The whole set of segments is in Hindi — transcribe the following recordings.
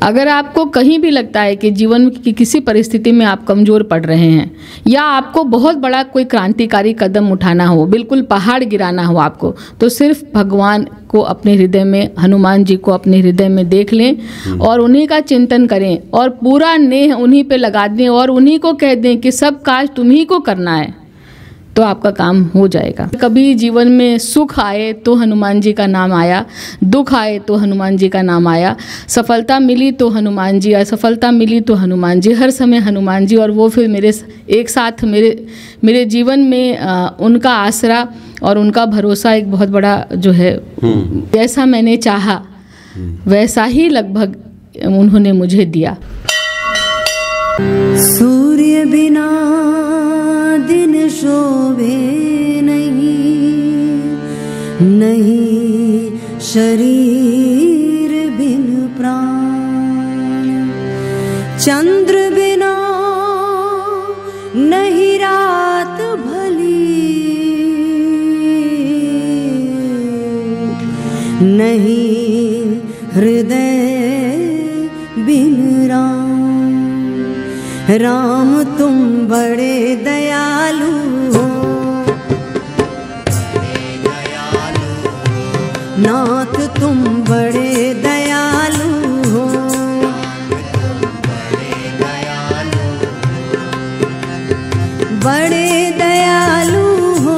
अगर आपको कहीं भी लगता है कि जीवन की किसी परिस्थिति में आप कमज़ोर पड़ रहे हैं या आपको बहुत बड़ा कोई क्रांतिकारी कदम उठाना हो, बिल्कुल पहाड़ गिराना हो आपको, तो सिर्फ भगवान को अपने हृदय में, हनुमान जी को अपने हृदय में देख लें और उन्हीं का चिंतन करें और पूरा नेह उन्हीं पे लगा दें और उन्हीं को कह दें कि सब काज तुम्हीं को करना है, तो आपका काम हो जाएगा। कभी जीवन में सुख आए तो हनुमान जी का नाम आया, दुख आए तो हनुमान जी का नाम आया, सफलता मिली तो हनुमान जी, असफलता मिली तो हनुमान जी, हर समय हनुमान जी। और वो फिर मेरे एक साथ मेरे जीवन में उनका आसरा और उनका भरोसा एक बहुत बड़ा जो है, जैसा मैंने चाहा वैसा ही लगभग उन्होंने मुझे दिया। सूर्य बिना दिन शोभे नहीं शरीर बिन प्राण, चंद्र बिना नहीं रात भली, नहीं हृदय बिन राम। राम तुम बड़े दयालु हो, नाथ तुम बड़े दयालु हो, बड़े दयालु हो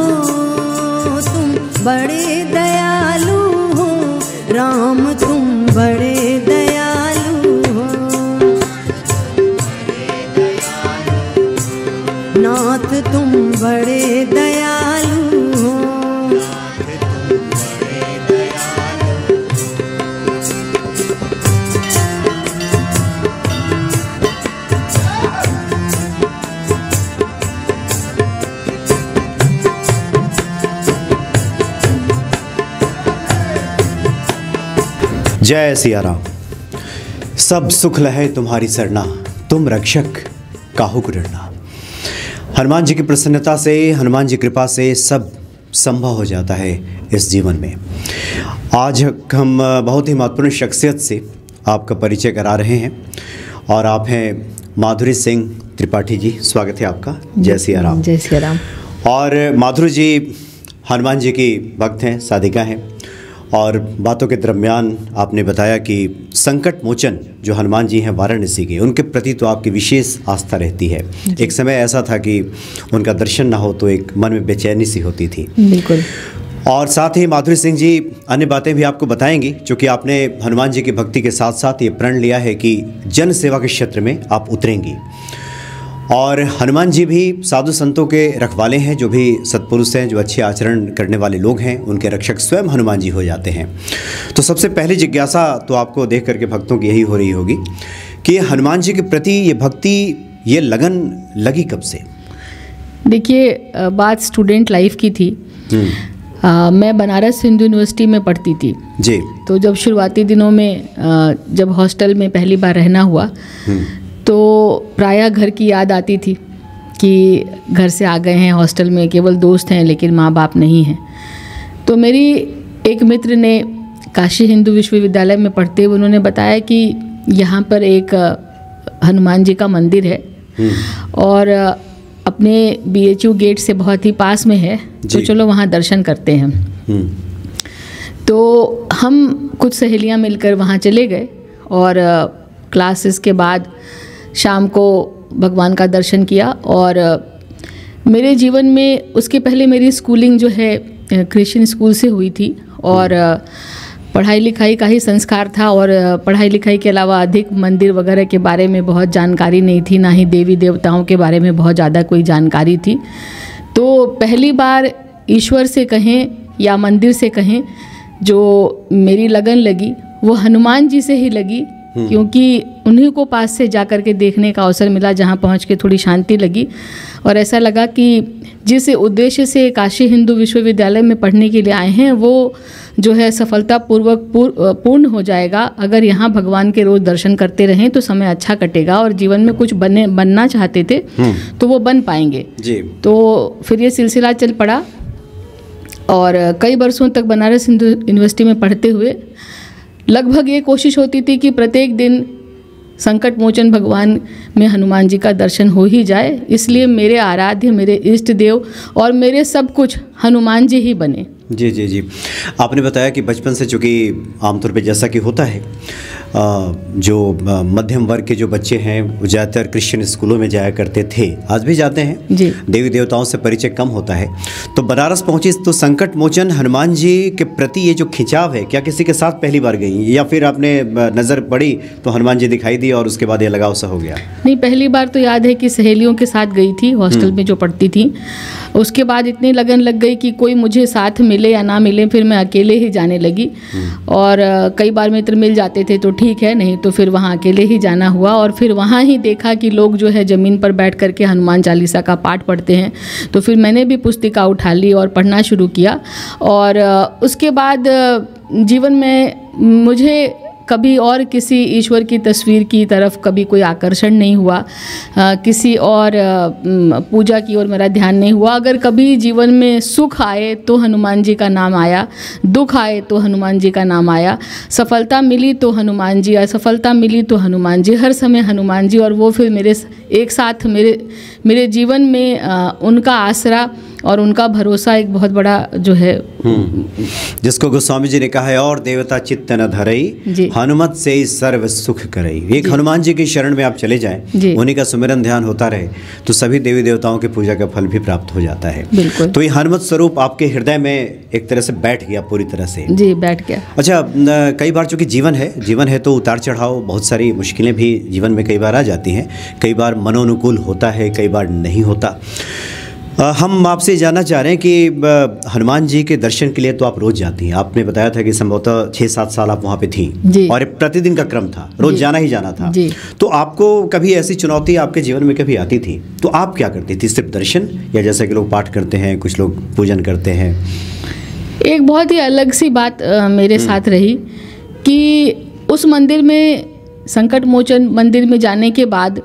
तुम, बड़े दयालु हो राम तुम बड़े दयालु हो, नाथ तुम बड़े दयालु हो। जय सिया राम। सब सुख लहे तुम्हारी सरना, तुम रक्षक काहू को डरना। हनुमान जी की प्रसन्नता से, हनुमान जी कृपा से सब संभव हो जाता है इस जीवन में। आज हम बहुत ही महत्वपूर्ण शख्सियत से आपका परिचय करा रहे हैं और आप हैं माधुरी सिंह त्रिपाठी जी। स्वागत है आपका। जय सिया राम। जय सिया राम। और माधुरी जी हनुमान जी की भक्त हैं, साधिका हैं, और बातों के दरमियान आपने बताया कि संकट मोचन जो हनुमान जी हैं वाराणसी के, उनके प्रति तो आपकी विशेष आस्था रहती है। एक समय ऐसा था कि उनका दर्शन ना हो तो एक मन में बेचैनी सी होती थी। बिल्कुल। और साथ ही माधुरी सिंह जी अन्य बातें भी आपको बताएंगी, क्योंकि आपने हनुमान जी की भक्ति के साथ साथ ये प्रण लिया है कि जन सेवा के क्षेत्र में आप उतरेंगी। और हनुमान जी भी साधु संतों के रखवाले हैं, जो भी सत्पुरुष हैं, जो अच्छे आचरण करने वाले लोग हैं, उनके रक्षक स्वयं हनुमान जी हो जाते हैं। तो सबसे पहली जिज्ञासा तो आपको देख करके भक्तों की यही हो रही होगी कि हनुमान जी के प्रति ये भक्ति, ये लगन लगी कब से? देखिए, बात स्टूडेंट लाइफ की थी। मैं बनारस हिंदू यूनिवर्सिटी में पढ़ती थी जी। तो जब शुरुआती दिनों में जब हॉस्टल में पहली बार रहना हुआ तो प्रायः घर की याद आती थी कि घर से आ गए हैं, हॉस्टल में केवल दोस्त हैं लेकिन माँ बाप नहीं हैं। तो मेरी एक मित्र ने काशी हिंदू विश्वविद्यालय में पढ़ते हुए उन्होंने बताया कि यहाँ पर एक हनुमान जी का मंदिर है और अपने BHU गेट से बहुत ही पास में है, तो चलो वहाँ दर्शन करते हैं। तो हम कुछ सहेलियाँ मिलकर वहाँ चले गए और क्लासेस के बाद शाम को भगवान का दर्शन किया। और मेरे जीवन में उसके पहले मेरी स्कूलिंग जो है क्रिश्चियन स्कूल से हुई थी और पढ़ाई लिखाई का ही संस्कार था और पढ़ाई लिखाई के अलावा अधिक मंदिर वगैरह के बारे में बहुत जानकारी नहीं थी, ना ही देवी देवताओं के बारे में बहुत ज़्यादा कोई जानकारी थी। तो पहली बार ईश्वर से कहें या मंदिर से कहें जो मेरी लगन लगी वो हनुमान जी से ही लगी, क्योंकि उन्हीं को पास से जा कर के देखने का अवसर मिला, जहाँ पहुँच के थोड़ी शांति लगी और ऐसा लगा कि जिस उद्देश्य से काशी हिंदू विश्वविद्यालय में पढ़ने के लिए आए हैं वो जो है सफलतापूर्वक पूर्ण हो जाएगा। अगर यहाँ भगवान के रोज़ दर्शन करते रहें तो समय अच्छा कटेगा और जीवन में कुछ बनना चाहते थे तो वो बन पाएंगे जी। तो फिर ये सिलसिला चल पड़ा और कई वर्षों तक बनारस हिंदू यूनिवर्सिटी में पढ़ते हुए लगभग ये कोशिश होती थी कि प्रत्येक दिन संकट मोचन भगवान में हनुमान जी का दर्शन हो ही जाए, इसलिए मेरे आराध्य, मेरे इष्ट देव और मेरे सब कुछ हनुमान जी ही बने। जी जी जी। आपने बताया कि बचपन से, चूँकि आमतौर पे जैसा कि होता है, जो मध्यम वर्ग के जो बच्चे हैं वो ज़्यादातर क्रिश्चियन स्कूलों में जाया करते थे, आज भी जाते हैं जी। देवी देवताओं से परिचय कम होता है, तो बनारस पहुंची तो संकट मोचन हनुमान जी के प्रति ये जो खिंचाव है, क्या किसी के साथ पहली बार गई या फिर आपने नज़र पड़ी तो हनुमान जी दिखाई दी और उसके बाद ये लगाव सा हो गया? नहीं, पहली बार तो याद है कि सहेलियों के साथ गई थी, हॉस्टल में जो पढ़ती थी। उसके बाद इतनी लगन लग गई कि कोई मुझे साथ मिले या ना मिले, फिर मैं अकेले ही जाने लगी। और कई बार मित्र मिल जाते थे तो ठीक है, नहीं तो फिर वहाँ अकेले ही जाना हुआ। और फिर वहाँ ही देखा कि लोग जो है ज़मीन पर बैठ करके हनुमान चालीसा का पाठ पढ़ते हैं, तो फिर मैंने भी पुस्तिका उठा ली और पढ़ना शुरू किया। और उसके बाद जीवन में मुझे कभी और किसी ईश्वर की तस्वीर की तरफ कभी कोई आकर्षण नहीं हुआ, किसी और पूजा की ओर मेरा ध्यान नहीं हुआ। अगर कभी जीवन में सुख आए तो हनुमान जी का नाम आया, दुख आए तो हनुमान जी का नाम आया, सफलता मिली तो हनुमान जी, असफलता मिली तो हनुमान जी, हर समय हनुमान जी। और वो फिर मेरे एक साथ मेरे जीवन में उनका आसरा और उनका भरोसा एक बहुत बड़ा जो है, जिसको गोस्वामी जी ने कहा है, और देवता चित्त न धरई हनुमत से ही सर्व सुख करई। एक हनुमान जी की शरण में आप चले जाएं, उन्हीं का सुमिरन ध्यान होता रहे, तो सभी देवी देवताओं की पूजा का फल भी प्राप्त हो जाता है। बिल्कुल। तो ये हनुमत स्वरूप आपके हृदय में एक तरह से बैठ गया पूरी तरह से। जी, बैठ गया। अच्छा, कई बार चूंकि जीवन है तो उतार चढ़ाव, बहुत सारी मुश्किलें भी जीवन में कई बार आ जाती हैं, कई बार मनोनुकूल होता है, कई बार नहीं होता। हम आपसे जानना चाह रहे हैं कि हनुमान जी के दर्शन के लिए तो आप रोज़ जाती हैं, आपने बताया था कि संभवतः 6-7 साल आप वहाँ पे थीं और प्रतिदिन का क्रम था, रोज़ जाना ही जाना था। तो आपको कभी ऐसी चुनौती आपके जीवन में कभी आती थी तो आप क्या करती थी? सिर्फ दर्शन, या जैसे कि लोग पाठ करते हैं, कुछ लोग पूजन करते हैं? एक बहुत ही अलग सी बात मेरे साथ रही कि उस मंदिर में, संकट मोचन मंदिर में जाने के बाद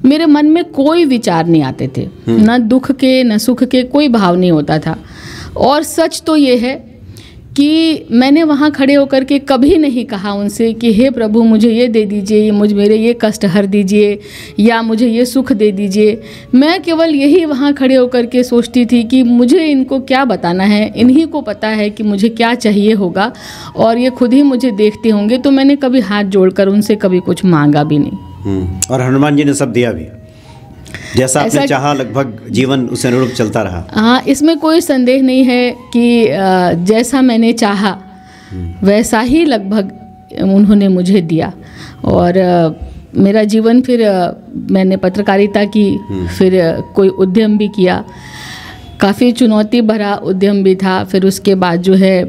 मेरे मन में कोई विचार नहीं आते थे, न दुख के न सुख के, कोई भाव नहीं होता था। और सच तो ये है कि मैंने वहाँ खड़े होकर के कभी नहीं कहा उनसे कि हे प्रभु मुझे ये दे दीजिए, मेरे ये कष्ट हर दीजिए, या मुझे ये सुख दे दीजिए। मैं केवल यही वहाँ खड़े होकर के सोचती थी कि मुझे इनको क्या बताना है, इन्हीं को पता है कि मुझे क्या चाहिए होगा और ये खुद ही मुझे देखते होंगे। तो मैंने कभी हाथ जोड़कर उनसे कभी कुछ मांगा भी नहीं। और हनुमान जी ने सब दिया भी, जैसा आपने चाहा, लगभग जीवन उस अनुरूप चलता रहा। हाँ, इसमें कोई संदेह नहीं है कि जैसा मैंने चाहा वैसा ही लगभग उन्होंने मुझे दिया। और मेरा जीवन, फिर मैंने पत्रकारिता की, फिर कोई उद्यम भी किया, काफ़ी चुनौती भरा उद्यम भी था। फिर उसके बाद जो है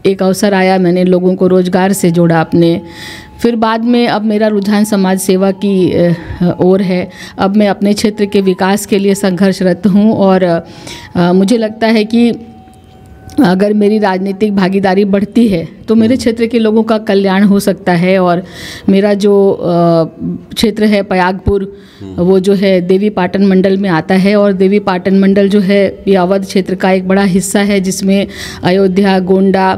एक अवसर आया, मैंने लोगों को रोज़गार से जोड़ा अपने। फिर बाद में अब मेरा रुझान समाज सेवा की ओर है। अब मैं अपने क्षेत्र के विकास के लिए संघर्षरत हूँ और मुझे लगता है कि अगर मेरी राजनीतिक भागीदारी बढ़ती है तो मेरे क्षेत्र के लोगों का कल्याण हो सकता है। और मेरा जो क्षेत्र है पयागपुर, वो जो है देवी पाटन मंडल में आता है। और देवी पाटन मंडल जो है ये अवध क्षेत्र का एक बड़ा हिस्सा है, जिसमें अयोध्या, गोंडा,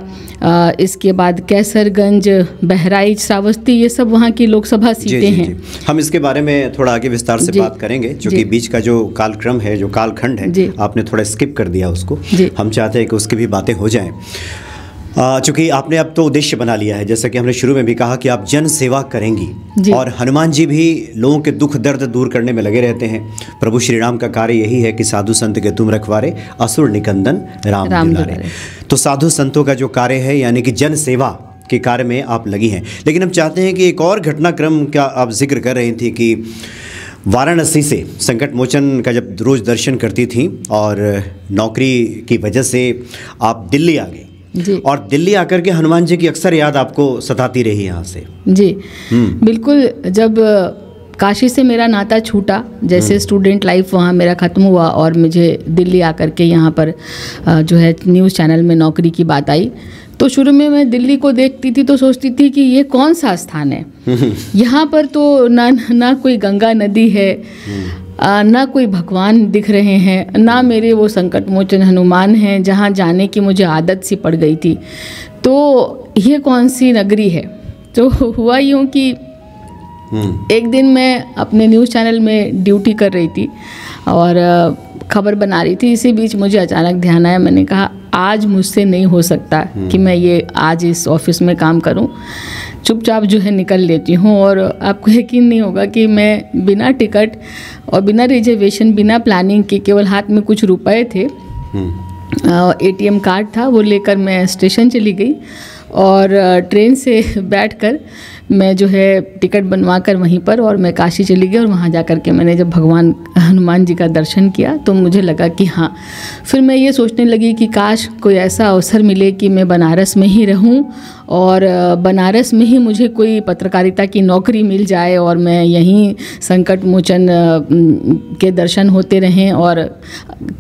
इसके बाद कैसरगंज, बहराइच, श्रावस्ती, ये सब वहाँ की लोकसभा सीटें हैं। हम इसके बारे में थोड़ा आगे विस्तार से बात करेंगे, क्योंकि बीच का जो कालक्रम है, जो कालखंड है, आपने थोड़ा स्किप कर दिया उसको। हम चाहते हैं कि उसकी भी बातें हो जाएं। चूँकि आपने अब तो उद्देश्य बना लिया है, जैसा कि हमने शुरू में भी कहा कि आप जन सेवा करेंगी, और हनुमान जी भी लोगों के दुख दर्द दूर करने में लगे रहते हैं। प्रभु श्री राम का कार्य यही है कि साधु संत के तुम रखवारे, असुर निकंदन राम दुलारे। तो साधु संतों का जो कार्य है, यानी कि जन सेवा के कार्य में आप लगी हैं। लेकिन हम चाहते हैं कि एक और घटनाक्रम का आप जिक्र कर रही थी कि वाराणसी से संकट मोचन का जब रोज़ दर्शन करती थी और नौकरी की वजह से आप दिल्ली आ गई, और दिल्ली आकर के हनुमान जी की अक्सर याद आपको सताती रही यहाँ से। जी बिल्कुल। जब काशी से मेरा नाता छूटा, जैसे स्टूडेंट लाइफ वहाँ मेरा ख़त्म हुआ और मुझे दिल्ली आकर के यहाँ पर जो है न्यूज़ चैनल में नौकरी की बात आई, तो शुरू में मैं दिल्ली को देखती थी तो सोचती थी कि ये कौन सा स्थान है, यहाँ पर तो ना कोई गंगा नदी है, ना कोई भगवान दिख रहे हैं, ना मेरे वो संकट मोचन हनुमान हैं जहाँ जाने की मुझे आदत सी पड़ गई थी। तो ये कौन सी नगरी है? तो हुआ यूँ कि एक दिन मैं अपने न्यूज़ चैनल में ड्यूटी कर रही थी और खबर बना रही थी। इसी बीच मुझे अचानक ध्यान आया, मैंने कहा आज मुझसे नहीं हो सकता कि मैं ये आज इस ऑफिस में काम करूं, चुपचाप जो है निकल लेती हूं। और आपको यकीन नहीं होगा कि मैं बिना टिकट और बिना रिजर्वेशन, बिना प्लानिंग के, केवल हाथ में कुछ रुपए थे, ATM कार्ड था, वो लेकर मैं स्टेशन चली गई और ट्रेन से बैठकर मैं जो है टिकट बनवा कर वहीं पर और मैं काशी चली गई। और वहाँ जा कर के मैंने जब भगवान हनुमान जी का दर्शन किया तो मुझे लगा कि हाँ, फिर मैं ये सोचने लगी कि काश कोई ऐसा अवसर मिले कि मैं बनारस में ही रहूं और बनारस में ही मुझे कोई पत्रकारिता की नौकरी मिल जाए और मैं यहीं संकट मोचन के दर्शन होते रहें। और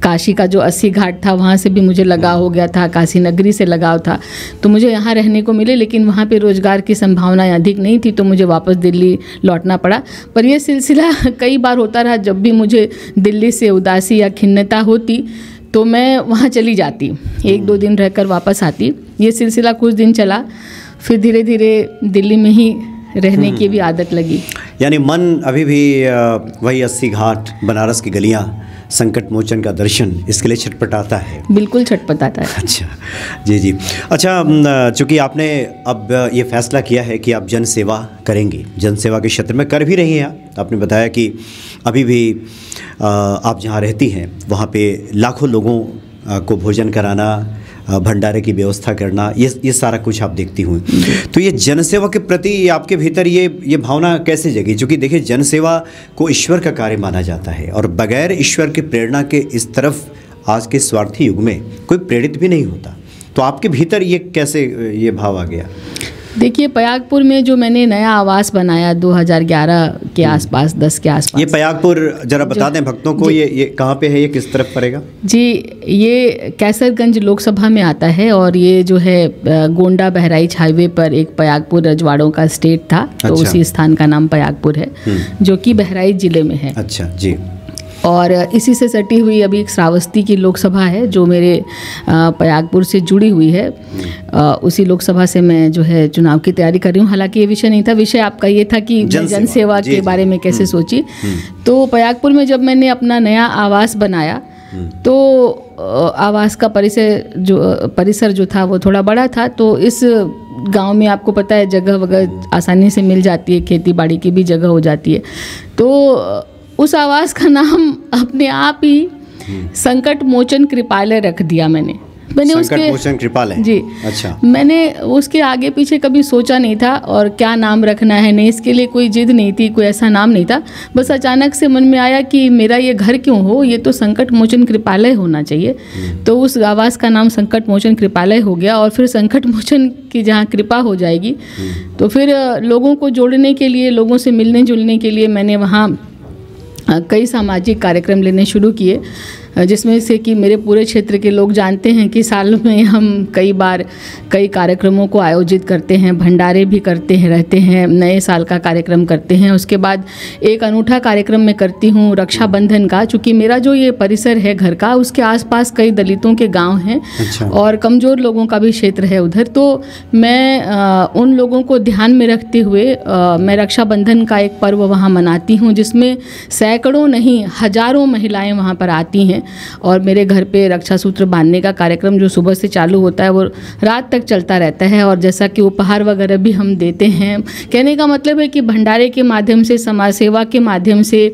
काशी का जो 80 घाट था वहाँ से भी मुझे लगाव हो गया था, काशी नगरी से लगाव था, तो मुझे यहाँ रहने को मिले। लेकिन वहाँ पे रोज़गार की संभावनाएं अधिक नहीं थी तो मुझे वापस दिल्ली लौटना पड़ा। पर यह सिलसिला कई बार होता रहा, जब भी मुझे दिल्ली से उदासी या खिन्नता होती तो मैं वहाँ चली जाती, 1-2 दिन रहकर वापस आती। ये सिलसिला कुछ दिन चला, फिर धीरे धीरे दिल्ली में ही रहने की भी आदत लगी। यानी मन अभी भी वही 80 घाट, बनारस की गलियाँ, संकट मोचन का दर्शन, इसके लिए छटपटाता है। बिल्कुल छटपटाता है। अच्छा, जी जी। अच्छा, चूँकि आपने अब ये फैसला किया है कि आप जन सेवा करेंगी, जन सेवा के क्षेत्र में कर भी रही हैं। आपने बताया कि अभी भी आप जहाँ रहती हैं वहाँ पे लाखों लोगों को भोजन कराना, भंडारे की व्यवस्था करना, ये सारा कुछ आप देखती हुई। तो ये जनसेवा के प्रति आपके भीतर ये भावना कैसे जगी? क्योंकि देखिए, जनसेवा को ईश्वर का कार्य माना जाता है और बगैर ईश्वर की प्रेरणा के इस तरफ आज के स्वार्थी युग में कोई प्रेरित भी नहीं होता। तो आपके भीतर ये कैसे ये भाव आ गया? देखिए, पयागपुर में जो मैंने नया आवास बनाया 2011 के आसपास, 10 के आसपास। ये पयागपुर जरा बता दें भक्तों को, ये कहाँ पे है, ये किस तरफ पड़ेगा? जी, ये कैसरगंज लोकसभा में आता है और ये जो है गोंडा बहराइच हाईवे पर एक पयागपुर रजवाड़ों का स्टेट था। तो अच्छा। उसी स्थान का नाम पयागपुर है, जो कि बहराइच जिले में है। अच्छा जी। और इसी से सटी हुई अभी एक श्रावस्ती की लोकसभा है जो मेरे पयागपुर से जुड़ी हुई है। उसी लोकसभा से मैं जो है चुनाव की तैयारी कर रही हूँ। हालांकि ये विषय नहीं था, विषय आपका ये था कि जन सेवा के बारे में कैसे सोची। तो पयागपुर में जब मैंने अपना नया आवास बनाया तो आवास का परिसर जो था वो थोड़ा बड़ा था। तो इस गांव में आपको पता है जगह वगैरह आसानी से मिल जाती है, खेती बाड़ी की भी जगह हो जाती है। तो उस आवास का नाम अपने आप ही संकट मोचन कृपालय रख दिया मैंने संकट मोचन कृपालय। जी। अच्छा। मैंने उसके आगे पीछे कभी सोचा नहीं था और क्या नाम रखना है, नहीं, इसके लिए कोई जिद नहीं थी, कोई ऐसा नाम नहीं था। बस अचानक से मन में आया कि मेरा ये घर क्यों हो, ये तो संकट मोचन कृपालय होना चाहिए। तो उस आवास का नाम संकट मोचन कृपालय हो गया। और फिर संकट मोचन की जहाँ कृपा हो जाएगी तो फिर लोगों को जोड़ने के लिए, लोगों से मिलने जुलने के लिए मैंने वहाँ कई सामाजिक कार्यक्रम लेने शुरू किए, जिसमें से कि मेरे पूरे क्षेत्र के लोग जानते हैं कि साल में हम कई बार कई कार्यक्रमों को आयोजित करते हैं, भंडारे भी करते हैं, रहते हैं, नए साल का कार्यक्रम करते हैं। उसके बाद एक अनूठा कार्यक्रम मैं करती हूँ रक्षाबंधन का, चूँकि मेरा जो ये परिसर है घर का, उसके आसपास कई दलितों के गांव हैं। अच्छा। और कमज़ोर लोगों का भी क्षेत्र है उधर। तो मैं उन लोगों को ध्यान में रखते हुए मैं रक्षाबंधन का एक पर्व वहाँ मनाती हूँ, जिसमें सैकड़ों नहीं हज़ारों महिलाएँ वहाँ पर आती हैं और मेरे घर पे रक्षा सूत्र बांधने का कार्यक्रम जो सुबह से चालू होता है वो रात तक चलता रहता है। और जैसा कि उपहार वगैरह भी हम देते हैं। कहने का मतलब है कि भंडारे के माध्यम से, समाज सेवा के माध्यम से,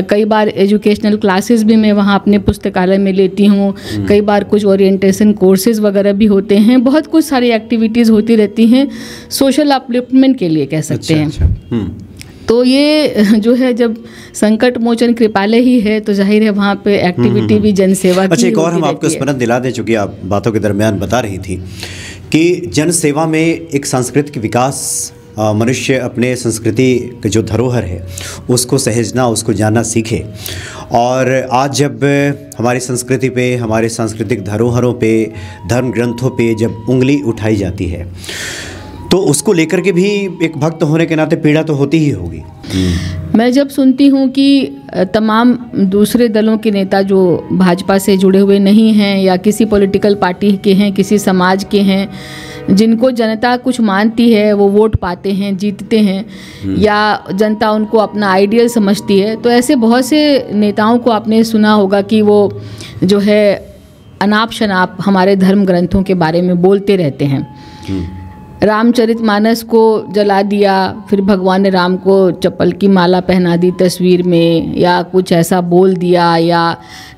कई बार एजुकेशनल क्लासेस भी मैं वहाँ अपने पुस्तकालय में लेती हूँ। कई बार कुछ ओरिएंटेशन कोर्सेज वगैरह भी होते हैं। बहुत कुछ सारी एक्टिविटीज़ होती रहती हैं सोशल अपलिफ्टमेंट के लिए, कह सकते हैं। तो ये जो है, जब संकट मोचन कृपालय ही है तो जाहिर है वहाँ पे एक्टिविटी भी जनसेवा की। अच्छा, एक और हम आपको स्मरण दिला दें, चूँकि आप बातों के दरमियान बता रही थी कि जनसेवा में एक सांस्कृतिक विकास, मनुष्य अपने संस्कृति के जो धरोहर है उसको सहेजना, उसको जानना सीखे। और आज जब हमारी संस्कृति पे, हमारे सांस्कृतिक धरोहरों पे, धर्म ग्रंथों पे जब उंगली उठाई जाती है तो उसको लेकर के भी एक भक्त होने के नाते पीड़ा तो होती ही होगी। मैं जब सुनती हूँ कि तमाम दूसरे दलों के नेता जो भाजपा से जुड़े हुए नहीं हैं या किसी पॉलिटिकल पार्टी के हैं, किसी समाज के हैं जिनको जनता कुछ मानती है, वो वोट पाते हैं, जीतते हैं, या जनता उनको अपना आइडियल समझती है। तो ऐसे बहुत से नेताओं को आपने सुना होगा कि वो जो है अनाप शनाप हमारे धर्म ग्रंथों के बारे में बोलते रहते हैं। रामचरितमानस को जला दिया, फिर भगवान ने राम को चप्पल की माला पहना दी तस्वीर में, या कुछ ऐसा बोल दिया, या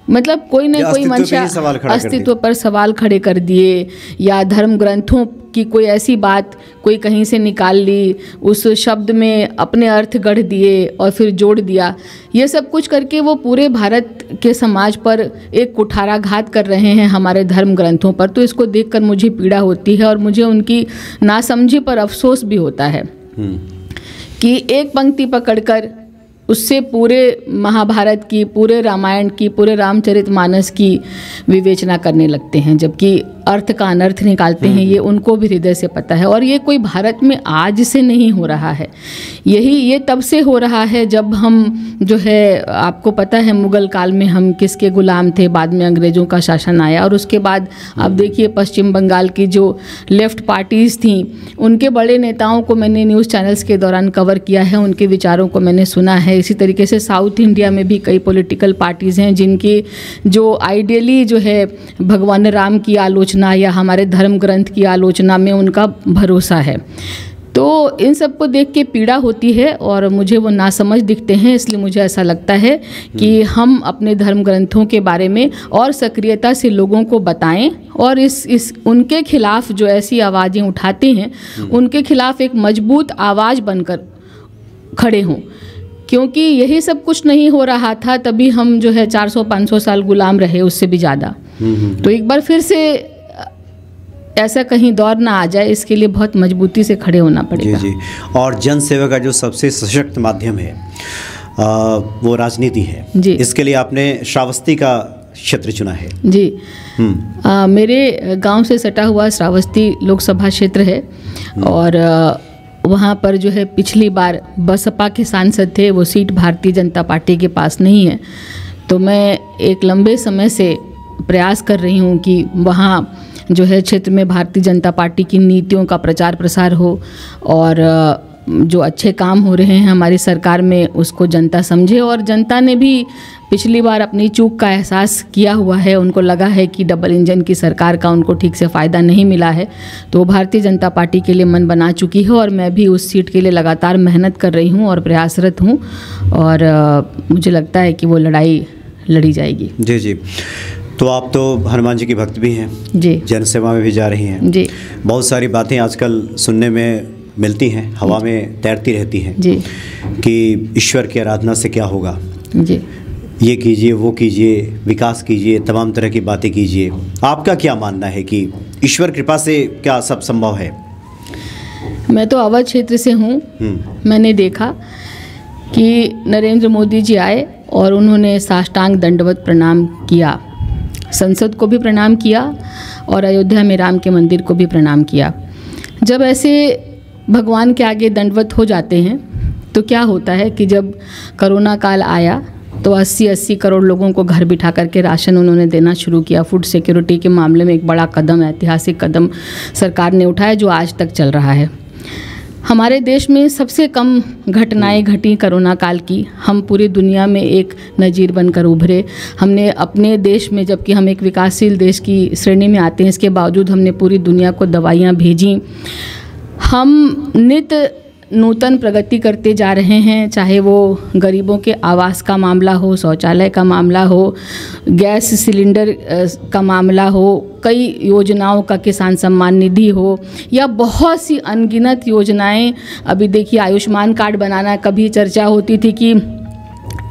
मतलब कोई न कोई मंशा अस्तित्व पर सवाल खड़े कर दिए, या धर्म ग्रंथों की कोई ऐसी बात कोई कहीं से निकाल ली, उस शब्द में अपने अर्थ गढ़ दिए और फिर जोड़ दिया। ये सब कुछ करके वो पूरे भारत के समाज पर एक कुठाराघात कर रहे हैं हमारे धर्म ग्रंथों पर। तो इसको देखकर मुझे पीड़ा होती है और मुझे उनकी नासमझी पर अफसोस भी होता है कि एक पंक्ति पकड़कर उससे पूरे महाभारत की, पूरे रामायण की, पूरे रामचरितमानस की विवेचना करने लगते हैं, जबकि अर्थ का अनर्थ निकालते हैं। ये उनको भी हृदय से पता है। और ये कोई भारत में आज से नहीं हो रहा है, ये तब से हो रहा है जब हम जो है, आपको पता है मुगल काल में हम किसके गुलाम थे, बाद में अंग्रेज़ों का शासन आया, और उसके बाद आप देखिए पश्चिम बंगाल की जो लेफ्ट पार्टीज़ थी, उनके बड़े नेताओं को मैंने न्यूज़ चैनल्स के दौरान कवर किया है, उनके विचारों को मैंने सुना है। इसी तरीके से साउथ इंडिया में भी कई पॉलिटिकल पार्टीज़ हैं जिनकी जो आइडियली जो है भगवान राम की आलोचना या हमारे धर्म ग्रंथ की आलोचना में उनका भरोसा है। तो इन सब को देख के पीड़ा होती है और मुझे वो नासमझ दिखते हैं। इसलिए मुझे ऐसा लगता है कि हम अपने धर्म ग्रंथों के बारे में और सक्रियता से लोगों को बताएं, और इस उनके खिलाफ जो ऐसी आवाज़ें उठाते हैं उनके खिलाफ एक मजबूत आवाज़ बनकर खड़े हों, क्योंकि यही सब कुछ नहीं हो रहा था तभी हम जो है 400-500 साल गुलाम रहे, उससे भी ज़्यादा। तो एक बार फिर से ऐसा कहीं दौर ना आ जाए, इसके लिए बहुत मजबूती से खड़े होना पड़ेगा। जी। और जन सेवा का जो सबसे सशक्त माध्यम है वो राजनीति है जी। इसके लिए आपने श्रावस्ती का क्षेत्र चुना है। जी। मेरे गांव से सटा हुआ श्रावस्ती लोकसभा क्षेत्र है, और वहाँ पर जो है पिछली बार बसपा के सांसद थे, वो सीट भारतीय जनता पार्टी के पास नहीं है। तो मैं एक लंबे समय से प्रयास कर रही हूँ कि वहाँ जो है क्षेत्र में भारतीय जनता पार्टी की नीतियों का प्रचार प्रसार हो, और जो अच्छे काम हो रहे हैं हमारी सरकार में उसको जनता समझे। और जनता ने भी पिछली बार अपनी चूक का एहसास किया हुआ है, उनको लगा है कि डबल इंजन की सरकार का उनको ठीक से फ़ायदा नहीं मिला है, तो भारतीय जनता पार्टी के लिए मन बना चुकी है, और मैं भी उस सीट के लिए लगातार मेहनत कर रही हूँ और प्रयासरत हूँ, और मुझे लगता है कि वो लड़ाई लड़ी जाएगी। जी जी। तो आप तो हनुमान जी की भक्त भी हैं जी, जन सेवा में भी जा रही हैं जी। बहुत सारी बातें आजकल सुनने में मिलती हैं, हवा में तैरती रहती हैं जी, कि ईश्वर की आराधना से क्या होगा, जी, ये कीजिए, वो कीजिए, विकास कीजिए, तमाम तरह की बातें कीजिए। आपका क्या मानना है कि ईश्वर कृपा से क्या सब संभव है? मैं तो अवध क्षेत्र से हूँ। मैंने देखा कि नरेंद्र मोदी जी आए और उन्होंने साष्टांग दंडवत प्रणाम किया, संसद को भी प्रणाम किया और अयोध्या में राम के मंदिर को भी प्रणाम किया। जब ऐसे भगवान के आगे दंडवत हो जाते हैं तो क्या होता है कि जब कोरोना काल आया तो 80 करोड़ लोगों को घर बिठा करके राशन उन्होंने देना शुरू किया। फूड सिक्योरिटी के मामले में एक बड़ा कदम, ऐतिहासिक कदम सरकार ने उठाया जो आज तक चल रहा है। हमारे देश में सबसे कम घटनाएं घटी कोरोना काल की। हम पूरी दुनिया में एक नज़ीर बनकर उभरे। हमने अपने देश में, जबकि हम एक विकासशील देश की श्रेणी में आते हैं, इसके बावजूद हमने पूरी दुनिया को दवाइयाँ भेजी। हम नित्य नूतन प्रगति करते जा रहे हैं, चाहे वो गरीबों के आवास का मामला हो, शौचालय का मामला हो, गैस सिलेंडर का मामला हो, कई योजनाओं का किसान सम्मान निधि हो, या बहुत सी अनगिनत योजनाएं। अभी देखिए आयुष्मान कार्ड बनाना, कभी चर्चा होती थी कि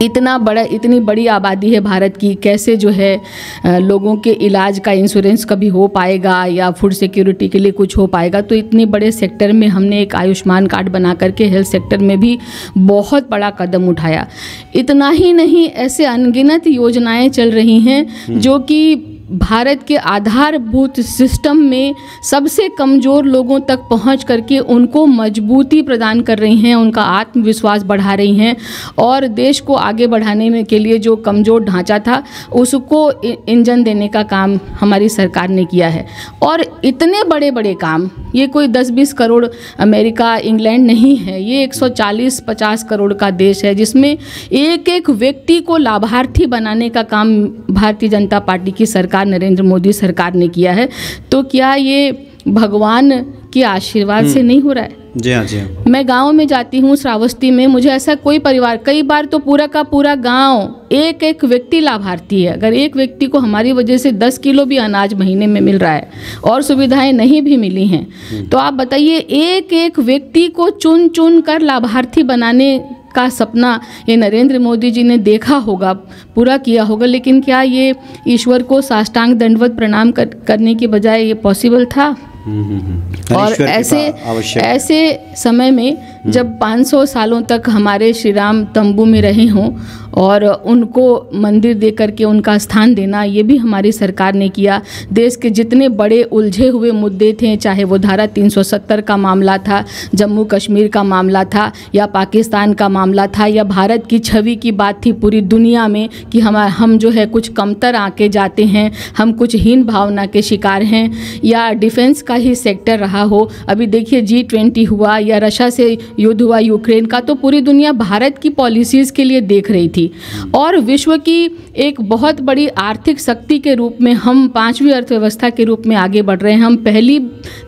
इतनी बड़ी आबादी है भारत की, कैसे जो है लोगों के इलाज का इंश्योरेंस कभी हो पाएगा या फूड सिक्योरिटी के लिए कुछ हो पाएगा। तो इतने बड़े सेक्टर में हमने एक आयुष्मान कार्ड बना करके हेल्थ सेक्टर में भी बहुत बड़ा कदम उठाया। इतना ही नहीं, ऐसे अनगिनत योजनाएं चल रही हैं जो कि भारत के आधारभूत सिस्टम में सबसे कमज़ोर लोगों तक पहुंच करके उनको मजबूती प्रदान कर रही हैं, उनका आत्मविश्वास बढ़ा रही हैं, और देश को आगे बढ़ाने में के लिए जो कमज़ोर ढांचा था उसको इंजन देने का काम हमारी सरकार ने किया है। और इतने बड़े बड़े काम ये कोई 10-20 करोड़ अमेरिका इंग्लैंड नहीं है, ये 140-50 करोड़ का देश है, जिसमें एक एक व्यक्ति को लाभार्थी बनाने का काम भारतीय जनता पार्टी की सरकार, नरेंद्र मोदी सरकार ने किया है। तो क्या ये भगवान के आशीर्वाद से नहीं हो रहा है? जी हाँ, जी हाँ। मैं गांव में जाती हूँ, श्रावस्ती में, मुझे ऐसा कोई परिवार, कई बार तो पूरा का पूरा गांव, एक एक व्यक्ति लाभार्थी है। अगर एक व्यक्ति को हमारी वजह से 10 किलो भी अनाज महीने में मिल रहा है और सुविधाएं नहीं भी मिली हैं, तो आप बताइए, एक एक व्यक्ति को चुन चुन कर लाभार्थी बनाने का सपना ये नरेंद्र मोदी जी ने देखा होगा, पूरा किया होगा, लेकिन क्या ये ईश्वर को साष्टांग दंडवत प्रणाम करने के बजाय ये पॉसिबल था? और ऐसे समय में जब 500 सालों तक हमारे श्री राम तंबू में रहे हों और उनको मंदिर दे करके उनका स्थान देना, ये भी हमारी सरकार ने किया। देश के जितने बड़े उलझे हुए मुद्दे थे, चाहे वो धारा 370 का मामला था, जम्मू कश्मीर का मामला था, या पाकिस्तान का मामला था, या भारत की छवि की बात थी पूरी दुनिया में कि हम जो है कुछ कमतर आके जाते हैं, हम कुछ हीन भावना के शिकार हैं, या डिफेंस का ही सेक्टर रहा हो। अभी देखिए G20 हुआ, या रशिया से युद्ध हुआ यूक्रेन का, तो पूरी दुनिया भारत की पॉलिसीज़ के लिए देख रही थी। और विश्व की एक बहुत बड़ी आर्थिक शक्ति के रूप में हम 5वीं अर्थव्यवस्था के रूप में आगे बढ़ रहे हैं, हम पहली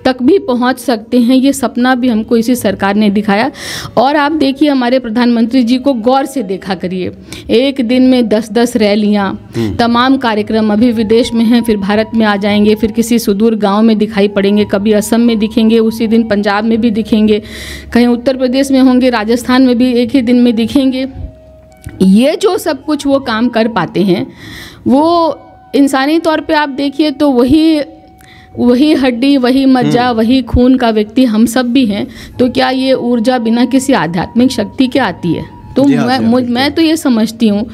तक भी पहुंच सकते हैं, ये सपना भी हमको इसी सरकार ने दिखाया। और आप देखिए, हमारे प्रधानमंत्री जी को गौर से देखा करिए, एक दिन में 10-10 रैलियां, तमाम कार्यक्रम, अभी विदेश में हैं, फिर भारत में आ जाएंगे, फिर किसी सुदूर गांव में दिखाई पड़ेंगे, कभी असम में दिखेंगे, उसी दिन पंजाब में भी दिखेंगे, कहीं उत्तर प्रदेश में होंगे, राजस्थान में भी एक ही दिन में दिखेंगे। ये जो सब कुछ वो काम कर पाते हैं, वो इंसानी तौर पे आप देखिए तो वही हड्डी, वही मज्जा, वही खून का व्यक्ति हम सब भी हैं। तो क्या ये ऊर्जा बिना किसी आध्यात्मिक शक्ति के आती है? तो मैं तो ये समझती हूँ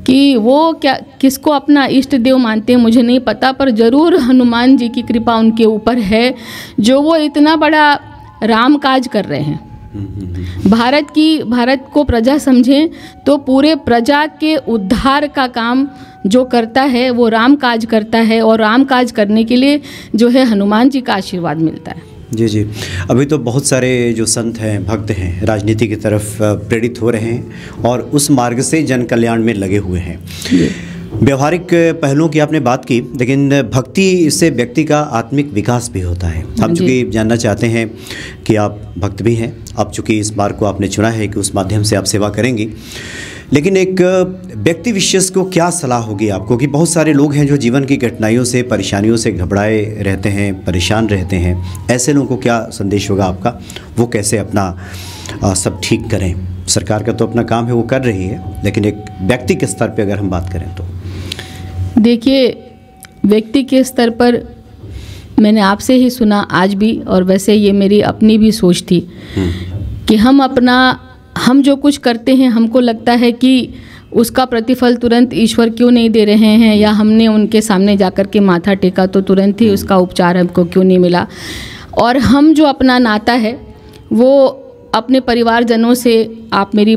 कि वो क्या किसको अपना इष्ट देव मानते हैं मुझे नहीं पता, पर ज़रूर हनुमान जी की कृपा उनके ऊपर है, जो वो इतना बड़ा राम काज कर रहे हैं। भारत को प्रजा समझें तो पूरे प्रजा के उद्धार का काम जो करता है वो राम काज करता है, और राम काज करने के लिए जो है हनुमान जी का आशीर्वाद मिलता है। जी जी, अभी तो बहुत सारे जो संत हैं, भक्त हैं, राजनीति की तरफ प्रेरित हो रहे हैं और उस मार्ग से जन कल्याण में लगे हुए हैं। व्यवहारिक पहलुओं की आपने बात की, लेकिन भक्ति से व्यक्ति का आत्मिक विकास भी होता है। हम चूँकि जानना चाहते हैं कि आप भक्त भी हैं, आप चूँकि इस मार्ग को आपने चुना है कि उस माध्यम से आप सेवा करेंगी, लेकिन एक व्यक्ति विशेष को क्या सलाह होगी आपको कि बहुत सारे लोग हैं जो जीवन की कठिनाइयों से, परेशानियों से घबराए रहते हैं, परेशान रहते हैं, ऐसे लोगों को क्या संदेश होगा आपका? वो कैसे अपना सब ठीक करें? सरकार का तो अपना काम है, वो कर रही है, लेकिन एक व्यक्ति के स्तर पे अगर हम बात करें तो देखिए, व्यक्ति के स्तर पर मैंने आपसे ही सुना आज भी, और वैसे ये मेरी अपनी भी सोच थी कि हम जो कुछ करते हैं, हमको लगता है कि उसका प्रतिफल तुरंत ईश्वर क्यों नहीं दे रहे हैं, या हमने उनके सामने जाकर के माथा टेका तो तुरंत ही उसका उपचार हमको क्यों नहीं मिला। और हम जो अपना नाता है वो अपने परिवारजनों से, आप मेरी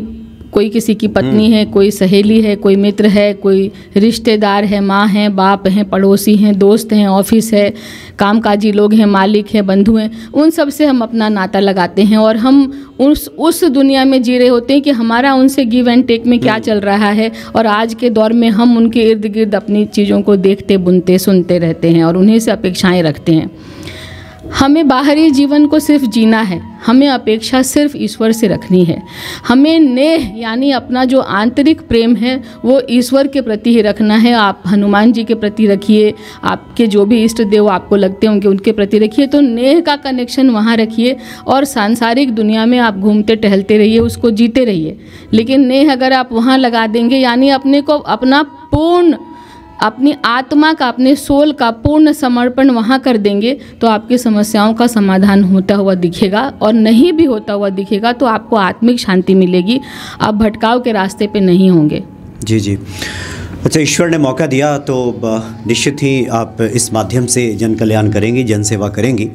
कोई किसी की पत्नी है, कोई सहेली है, कोई मित्र है, कोई रिश्तेदार है, माँ है, बाप हैं, पड़ोसी हैं, दोस्त हैं, ऑफिस है, कामकाजी लोग हैं, मालिक हैं, बंधु हैं, उन सब से हम अपना नाता लगाते हैं और हम उस दुनिया में जी रहे होते हैं कि हमारा उनसे गिव एंड टेक में क्या चल रहा है। और आज के दौर में हम उनके इर्द गिर्द अपनी चीज़ों को देखते, बुनते, सुनते रहते हैं और उन्हीं से अपेक्षाएं रखते हैं। हमें बाहरी जीवन को सिर्फ जीना है, हमें अपेक्षा सिर्फ ईश्वर से रखनी है। हमें नेह यानी अपना जो आंतरिक प्रेम है वो ईश्वर के प्रति ही रखना है। आप हनुमान जी के प्रति रखिए, आपके जो भी इष्ट देव आपको लगते होंगे उनके प्रति रखिए, तो नेह का कनेक्शन वहाँ रखिए और सांसारिक दुनिया में आप घूमते टहलते रहिए, उसको जीते रहिए। लेकिन नेह अगर आप वहाँ लगा देंगे, यानी अपने को अपनी आत्मा का, अपने सोल का पूर्ण समर्पण वहाँ कर देंगे, तो आपकी समस्याओं का समाधान होता हुआ दिखेगा। और नहीं भी होता हुआ दिखेगा तो आपको आत्मिक शांति मिलेगी, आप भटकाव के रास्ते पे नहीं होंगे। जी जी, अच्छा, ईश्वर ने मौका दिया तो निश्चित ही आप इस माध्यम से जन कल्याण करेंगी, जन सेवा करेंगी।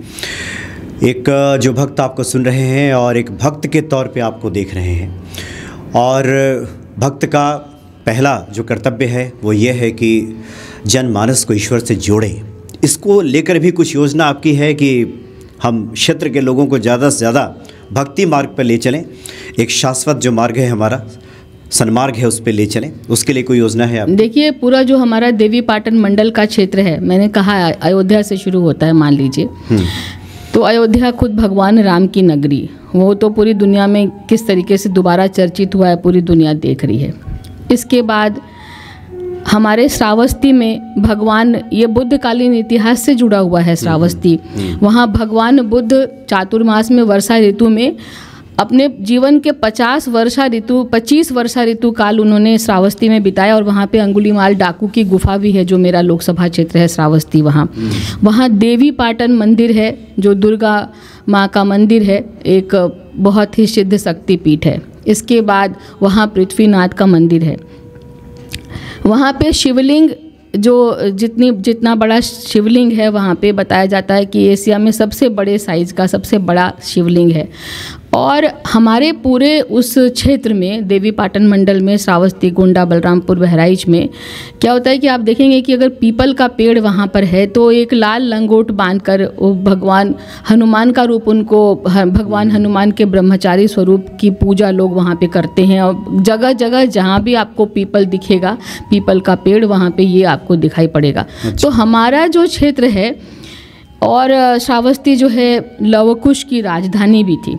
एक जो भक्त आपको सुन रहे हैं और एक भक्त के तौर पे आपको देख रहे हैं, और भक्त का पहला जो कर्तव्य है वो ये है कि जनमानस को ईश्वर से जोड़े। इसको लेकर भी कुछ योजना आपकी है कि हम क्षेत्र के लोगों को ज़्यादा से ज़्यादा भक्ति मार्ग पर ले चलें, एक शाश्वत जो मार्ग है हमारा सन्मार्ग है उस पर ले चलें, उसके लिए कोई योजना है आप? देखिए, पूरा जो हमारा देवी पाटन मंडल का क्षेत्र है, मैंने कहा अयोध्या से शुरू होता है मान लीजिए, तो अयोध्या खुद भगवान राम की नगरी, वो तो पूरी दुनिया में किस तरीके से दोबारा चर्चित हुआ है पूरी दुनिया देख रही है। इसके बाद हमारे श्रावस्ती में भगवान, ये बुद्धकालीन इतिहास से जुड़ा हुआ है श्रावस्ती, वहाँ भगवान बुद्ध चातुर्मास में वर्षा ऋतु में अपने जीवन के 25 वर्षा ऋतु काल उन्होंने श्रावस्ती में बिताया, और वहाँ पे अंगुलीमाल डाकू की गुफा भी है जो मेरा लोकसभा क्षेत्र है श्रावस्ती। वहाँ देवी पाटन मंदिर है जो दुर्गा माँ का मंदिर है, एक बहुत ही सिद्ध शक्तिपीठ है। इसके बाद वहाँ पृथ्वीनाथ का मंदिर है। वहाँ पे शिवलिंग जो जितना बड़ा शिवलिंग है वहाँ पे बताया जाता है कि एशिया में सबसे बड़े साइज़ का सबसे बड़ा शिवलिंग है। और हमारे पूरे उस क्षेत्र में देवी पाटन मंडल में श्रावस्ती, गोंडा, बलरामपुर, बहराइच में क्या होता है कि आप देखेंगे कि अगर पीपल का पेड़ वहाँ पर है तो एक लाल लंगोट बांधकर वो भगवान हनुमान का रूप, उनको भगवान हनुमान के ब्रह्मचारी स्वरूप की पूजा लोग वहाँ पे करते हैं। और जगह जगह जहाँ भी आपको पीपल दिखेगा, पीपल का पेड़ वहाँ पे ये आपको दिखाई पड़ेगा। तो हमारा जो क्षेत्र है, और श्रावस्ती जो है लवकुश की राजधानी भी थी,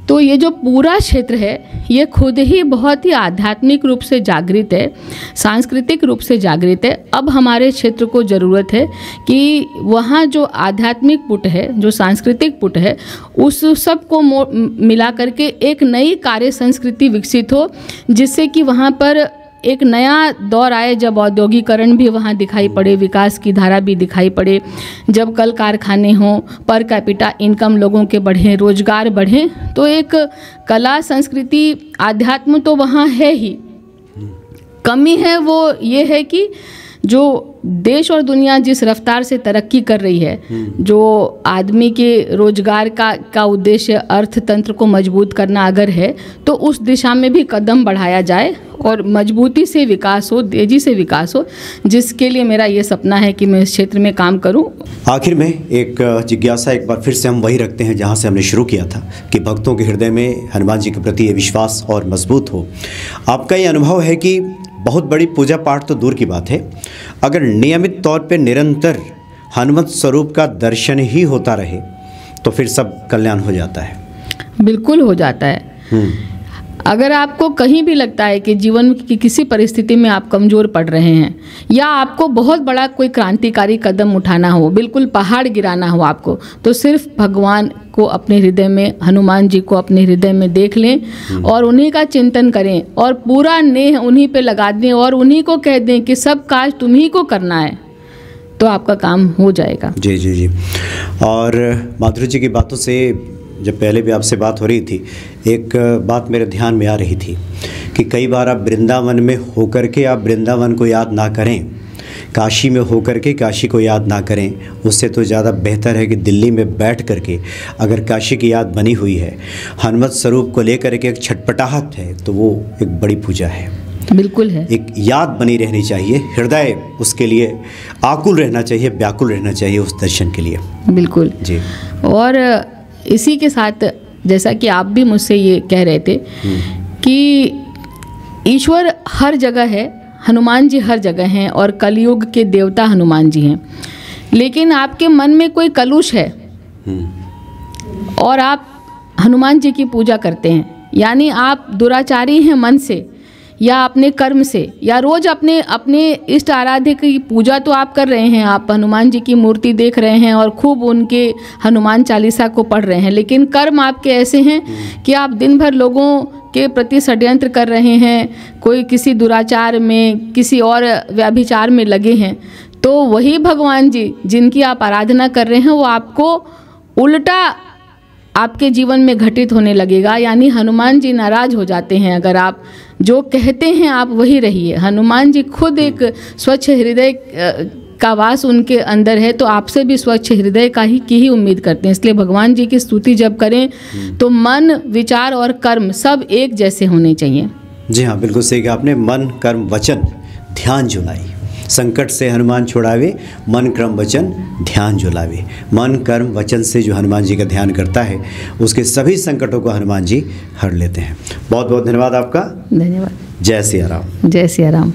तो ये जो पूरा क्षेत्र है ये खुद ही बहुत ही आध्यात्मिक रूप से जागृत है, सांस्कृतिक रूप से जागृत है। अब हमारे क्षेत्र को ज़रूरत है कि वहाँ जो आध्यात्मिक पुट है, जो सांस्कृतिक पुट है, उस सब को मिला करके एक नई कार्य संस्कृति विकसित हो, जिससे कि वहाँ पर एक नया दौर आए, जब औद्योगिकरण भी वहाँ दिखाई पड़े, विकास की धारा भी दिखाई पड़े, जब कल कारखाने हों, पर कैपिटा इनकम लोगों के बढ़ें, रोजगार बढ़े, तो एक कला संस्कृति आध्यात्म तो वहाँ है ही। कमी है वो ये है कि जो देश और दुनिया जिस रफ्तार से तरक्की कर रही है, जो आदमी के रोजगार का उद्देश्य अर्थतंत्र को मजबूत करना अगर है, तो उस दिशा में भी कदम बढ़ाया जाए और मजबूती से विकास हो, तेजी से विकास हो, जिसके लिए मेरा ये सपना है कि मैं इस क्षेत्र में काम करूं। आखिर में एक जिज्ञासा एक बार फिर से हम वही रखते हैं जहां से हमने शुरू किया था कि भक्तों के हृदय में हनुमान जी के प्रति ये विश्वास और मजबूत हो। आपका ये अनुभव है कि बहुत बड़ी पूजा पाठ तो दूर की बात है, अगर नियमित तौर पे निरंतर हनुमत स्वरूप का दर्शन ही होता रहे तो फिर सब कल्याण हो जाता है। बिल्कुल हो जाता है। अगर आपको कहीं भी लगता है कि जीवन की किसी परिस्थिति में आप कमज़ोर पड़ रहे हैं, या आपको बहुत बड़ा कोई क्रांतिकारी कदम उठाना हो, बिल्कुल पहाड़ गिराना हो आपको, तो सिर्फ भगवान को अपने हृदय में, हनुमान जी को अपने हृदय में देख लें और उन्हीं का चिंतन करें और पूरा नेह उन्हीं पे लगा दें और उन्हीं को कह दें कि सब काज तुम्हीं को करना है, तो आपका काम हो जाएगा। जी जी जी। और माधुरी जी की बातों से जब पहले भी आपसे बात हो रही थी, एक बात मेरे ध्यान में आ रही थी कि कई बार आप वृंदावन में होकर के आप वृंदावन को याद ना करें, काशी में होकर के काशी को याद ना करें, उससे तो ज़्यादा बेहतर है कि दिल्ली में बैठ करके अगर काशी की याद बनी हुई है, हनुमत स्वरूप को लेकर के एक छटपटाहट है, तो वो एक बड़ी पूजा है। बिल्कुल है। एक याद बनी रहनी चाहिए, हृदय उसके लिए आकुल रहना चाहिए, व्याकुल रहना चाहिए उस दर्शन के लिए। बिल्कुल जी। और इसी के साथ जैसा कि आप भी मुझसे ये कह रहे थे कि ईश्वर हर जगह है, हनुमान जी हर जगह हैं और कलयुग के देवता हनुमान जी हैं, लेकिन आपके मन में कोई कलुष है और आप हनुमान जी की पूजा करते हैं, यानी आप दुराचारी हैं मन से या अपने कर्म से, या रोज अपने इष्ट आराध्य की पूजा तो आप कर रहे हैं, आप हनुमान जी की मूर्ति देख रहे हैं और खूब उनके हनुमान चालीसा को पढ़ रहे हैं, लेकिन कर्म आपके ऐसे हैं कि आप दिन भर लोगों के प्रति षड्यंत्र कर रहे हैं, कोई किसी दुराचार में, किसी और व्यभिचार में लगे हैं, तो वही भगवान जी जिनकी आप आराधना कर रहे हैं वो आपको उल्टा आपके जीवन में घटित होने लगेगा। यानी हनुमान जी नाराज हो जाते हैं अगर आप जो कहते हैं आप वही रहिए। हनुमान जी खुद एक स्वच्छ हृदय का वास उनके अंदर है, तो आपसे भी स्वच्छ हृदय की ही उम्मीद करते हैं। इसलिए भगवान जी की स्तुति जब करें तो मन, विचार और कर्म सब एक जैसे होने चाहिए। जी हाँ, बिल्कुल सही कहा आपने। मन, कर्म, वचन, ध्यान जुलाई संकट से हनुमान छुड़ावे, मन क्रम वचन ध्यान जो लावे। मन कर्म वचन से जो हनुमान जी का ध्यान करता है उसके सभी संकटों को हनुमान जी हर लेते हैं। बहुत बहुत धन्यवाद आपका। धन्यवाद। जय सिया राम। जय सिया राम।